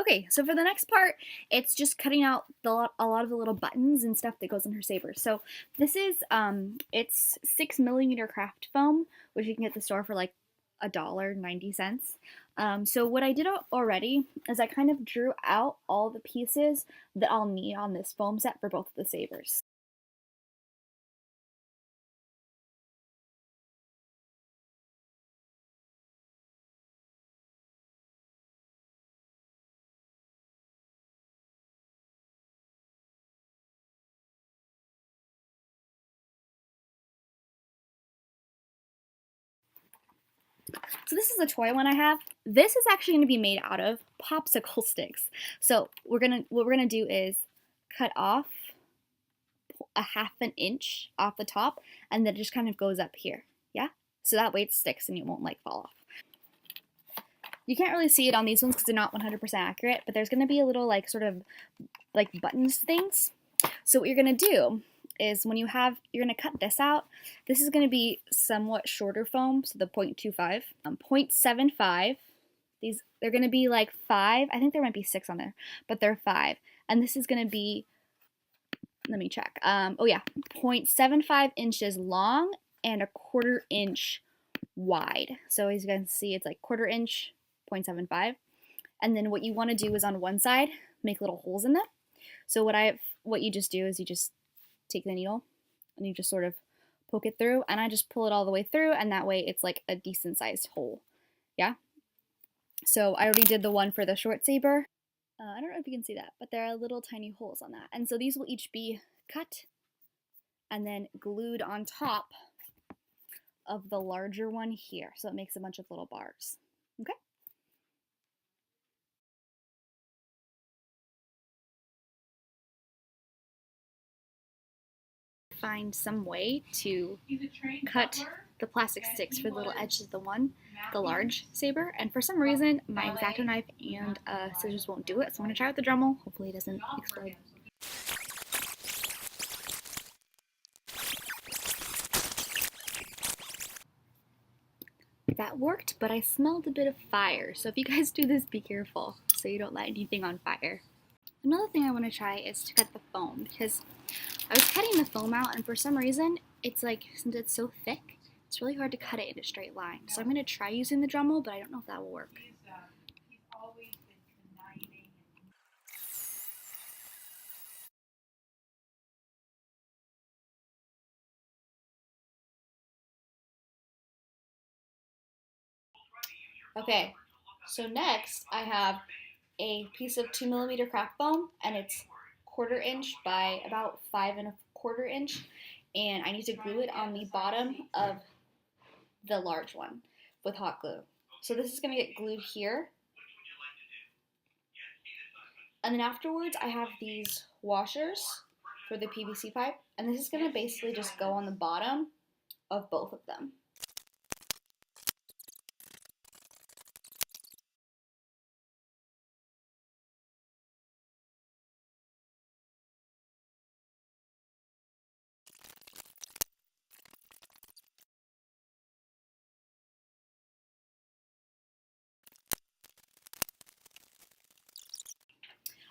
Okay, so for the next part, it's just cutting out a lot of the little buttons and stuff that goes in her saber. So this is it's 6 millimeter craft foam, which you can get at the store for like $1.90. So what I did already is I kind of drew out all the pieces that I'll need on this foam set for both of the sabers. So this is a toy one I have. This is actually going to be made out of popsicle sticks. So what we're gonna do is cut off a half an inch off the top, and then it just kind of goes up here. Yeah, so that way it sticks and it won't like fall off. You can't really see it on these ones because they're not 100% accurate, but there's going to be a little like sort of like buttons things. So what you're going to do is you're going to cut this out. This is going to be somewhat shorter foam, so the 0.25, 0.75. They're going to be like 5. I think there might be 6 on there, but they're 5. And this is going to be, let me check. 0.75 inches long and a 1/4 inch wide. So as you can see, it's like 1/4 inch, 0.75. And then what you want to do is on one side, make little holes in them. So what you just do is you just take the needle and you just sort of poke it through, and I just pull it all the way through, and that way it's like a decent sized hole. Yeah. So I already did the one for the short saber. I don't know if you can see that, but there are little tiny holes on that. And so these will each be cut and then glued on top of the larger one here. So it makes a bunch of little bars. Okay? Find some way to cut the plastic sticks for the little edges of the large saber, and for some reason my X-Acto knife and scissors won't do it, so I'm going to try with the Dremel. Hopefully it doesn't explode. That worked, but I smelled a bit of fire, so if you guys do this, be careful so you don't light anything on fire. Another thing I want to try is to cut the foam, because I was cutting the foam out, and for some reason, it's like, since it's so thick, it's really hard to cut it in a straight line. So I'm going to try using the Dremel, but I don't know if that will work. Okay, so next I have a piece of 2 millimeter craft foam, and it's 1/4 inch by about 5 1/4 inch, and I need to glue it on the bottom of the large one with hot glue. So this is going to get glued here, and then afterwards I have these washers for the PVC pipe, and this is going to basically just go on the bottom of both of them.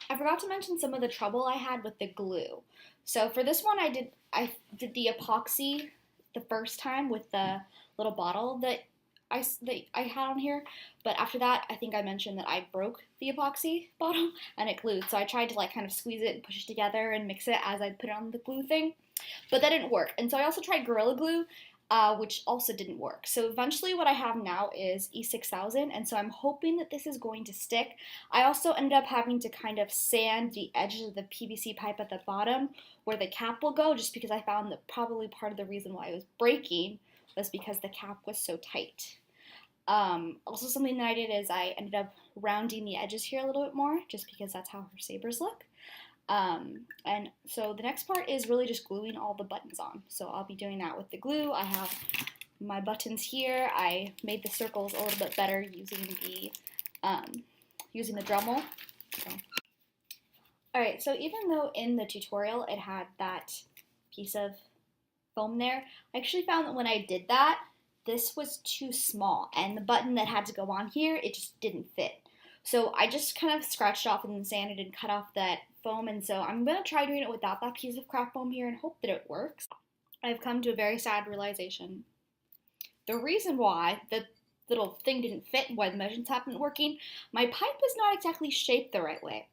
I forgot to mention some of the trouble I had with the glue. So for this one, I did the epoxy the first time with the little bottle that I had on here, but after that, I think I mentioned that I broke the epoxy bottle and it glued. So I tried to like kind of squeeze it and push it together and mix it as I put it on the glue thing, but that didn't work. And so I also tried Gorilla Glue, which also didn't work. So eventually what I have now is E6000, and so I'm hoping that this is going to stick. I also ended up having to kind of sand the edges of the PVC pipe at the bottom where the cap will go, just because I found that probably part of the reason why it was breaking was because the cap was so tight. Also something that I did is I ended up rounding the edges here a little bit more, just because that's how her sabers look. And so the next part is really just gluing all the buttons on. So I'll be doing that with the glue. I have my buttons here. I made the circles a little bit better using the Dremel. So. Alright, so even though in the tutorial it had that piece of foam there, I actually found that when I did that, this was too small, and the button that had to go on here, it just didn't fit. So I just kind of scratched off in the sand and cut off that foam, and so I'm going to try doing it without that piece of craft foam here and hope that it works. I've come to a very sad realization. The reason why the little thing didn't fit and why the measurements haven't working, my pipe is not exactly shaped the right way.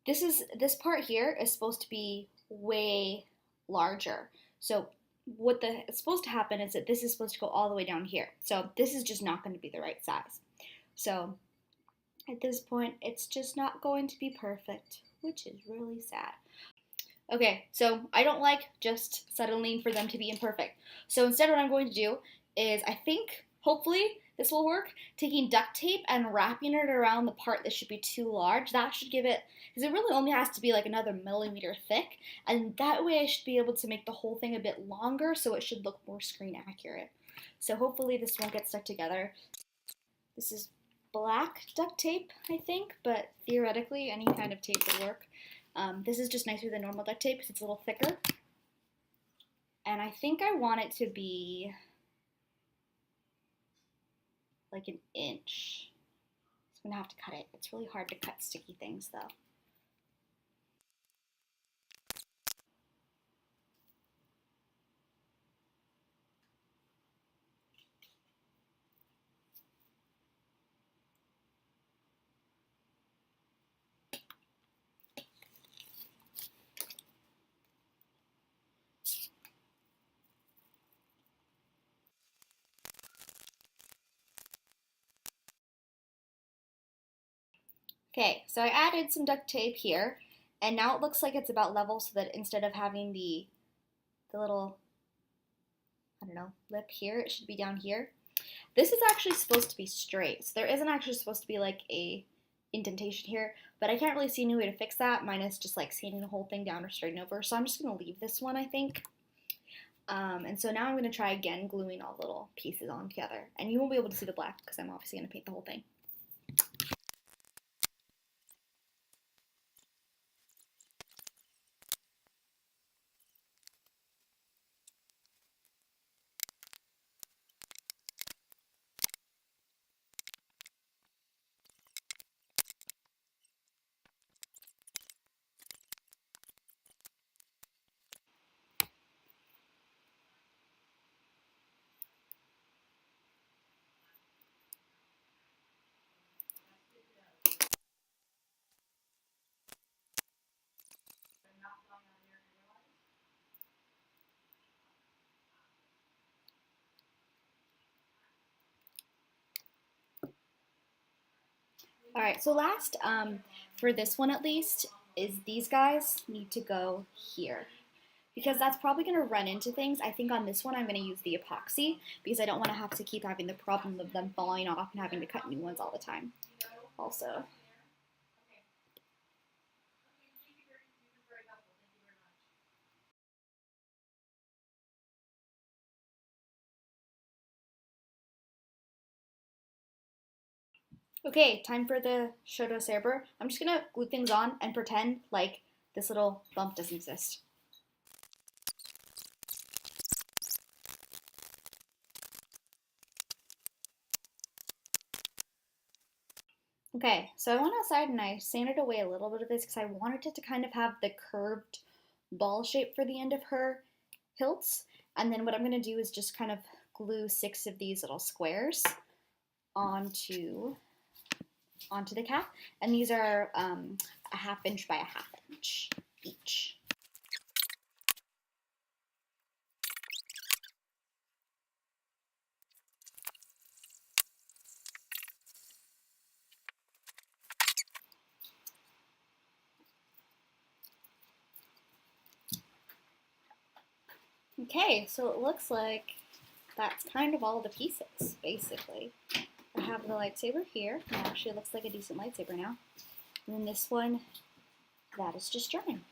This part here is supposed to be way larger. So what is supposed to happen is that this is supposed to go all the way down here. So this is just not going to be the right size. So at this point, it's just not going to be perfect, which is really sad. Okay, so I don't like just settling for them to be imperfect. So instead what I'm going to do is, I think, hopefully this will work, taking duct tape and wrapping it around the part that should be too large. That should give it, because it really only has to be like another millimeter thick, and that way I should be able to make the whole thing a bit longer so it should look more screen accurate. So hopefully this won't get stuck together. This is black duct tape, I think, but theoretically any kind of tape would work. This is just nicer than normal duct tape because it's a little thicker. And I think I want it to be like an inch. So I'm gonna have to cut it. It's really hard to cut sticky things though. Okay, so I added some duct tape here, and now it looks like it's about level so that instead of having the little, I don't know, lip here, it should be down here. This is actually supposed to be straight, so there isn't actually supposed to be like a indentation here, but I can't really see any way to fix that, minus just like sanding the whole thing down or straighten over, so I'm just going to leave this one, I think. And so now I'm going to try again gluing all the little pieces on together, and you won't be able to see the black because I'm obviously going to paint the whole thing. All right, so last, for this one at least, is these guys need to go here. Because that's probably going to run into things. I think on this one I'm going to use the epoxy because I don't want to have to keep having the problem of them falling off and having to cut new ones all the time. Also. Okay, time for the Ahsoka Lightsaber. I'm just going to glue things on and pretend like this little bump doesn't exist. Okay, so I went outside and I sanded away a little bit of this because I wanted it to kind of have the curved ball shape for the end of her hilts. And then what I'm going to do is just kind of glue 6 of these little squares onto the cap. And these are a 1/2 inch by a 1/2 inch each. Okay, so it looks like that's kind of all the pieces, basically. I have the lightsaber here. It actually looks like a decent lightsaber now. And then this one, that is just drying.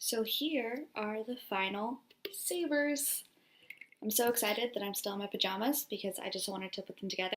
So here are the final sabers. I'm so excited that I'm still in my pajamas because I just wanted to put them together.